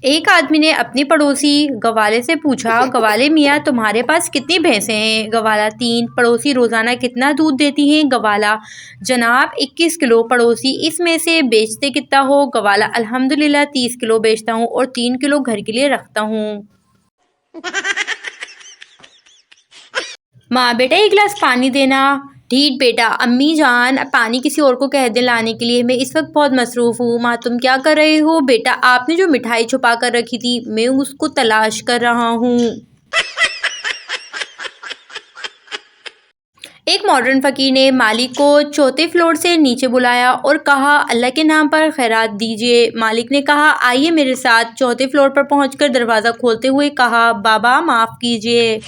एक आदमी ने अपनी पड़ोसी गवाले से पूछा, गवाले मियाँ तुम्हारे पास कितनी भैंसें हैं? गवाला 3। पड़ोसी रोजाना कितना दूध देती हैं? गवाला जनाब 21 किलो। पड़ोसी इसमें से बेचते कितना हो? गवाला अल्हम्दुलिल्लाह 30 किलो बेचता हूँ और 3 किलो घर के लिए रखता हूँ। माँ, बेटा 1 गिलास पानी देना। ढीठ बेटा, अम्मी जान पानी किसी और को कह दे लाने के लिए, मैं इस वक्त बहुत मसरूफ़ हूँ। माँ, तुम क्या कर रहे हो? बेटा, आपने जो मिठाई छुपा कर रखी थी मैं उसको तलाश कर रहा हूँ। एक मॉडर्न फ़कीर ने मालिक को चौथे फ्लोर से नीचे बुलाया और कहा, अल्लाह के नाम पर खैरात दीजिए। मालिक ने कहा, आइए मेरे साथ। चौथे फ्लोर पर पहुंचकर दरवाज़ा खोलते हुए कहा, बाबा माफ़ कीजिए।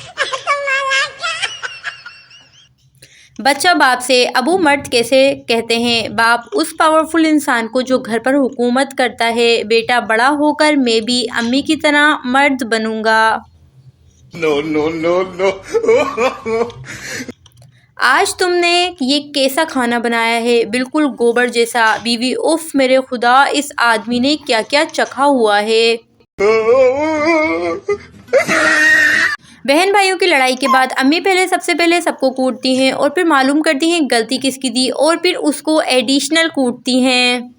बच्चा बाप से, अबू मर्द कैसे कहते हैं? बाप उस पावरफुल इंसान को जो घर पर हुकूमत करता है। बेटा, बड़ा होकर मैं भी अम्मी की तरह मर्द बनूंगा। No no no no. आज तुमने ये कैसा खाना बनाया है? बिल्कुल गोबर जैसा। बीवी, उफ मेरे खुदा, इस आदमी ने क्या क्या चखा हुआ है। बहन भाइयों की लड़ाई के बाद अम्मी सबसे पहले सबको कूटती हैं और फिर मालूम करती हैं गलती किसकी थी और फिर उसको एडिशनल कूटती हैं।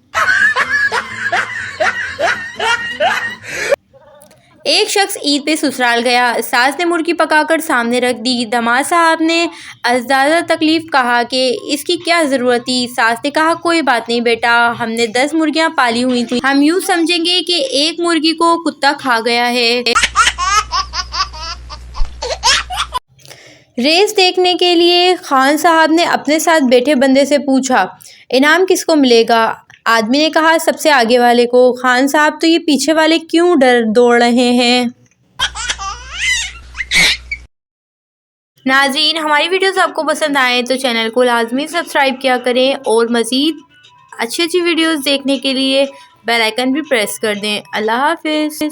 एक शख्स ईद पे ससुराल गया। सास ने मुर्गी पकाकर सामने रख दी। दामाद साहब ने ज़्यादा तकलीफ कहा कि इसकी क्या ज़रूरत थी। सास ने कहा, कोई बात नहीं बेटा, हमने 10 मुर्गियाँ पाली हुई थी, हम यूँ समझेंगे कि एक मुर्गी को कुत्ता खा गया है। रेस देखने के लिए खान साहब ने अपने साथ बैठे बंदे से पूछा, इनाम किसको मिलेगा? आदमी ने कहा, सबसे आगे वाले को। खान साहब, तो ये पीछे वाले क्यों दौड़ रहे हैं? नाज़रीन, हमारी वीडियोस आपको पसंद आए तो चैनल को लाजमी सब्सक्राइब किया करें और मज़ीद अच्छी वीडियोस देखने के लिए बेल आइकन भी प्रेस कर दें। अल्लाह हाफिज़।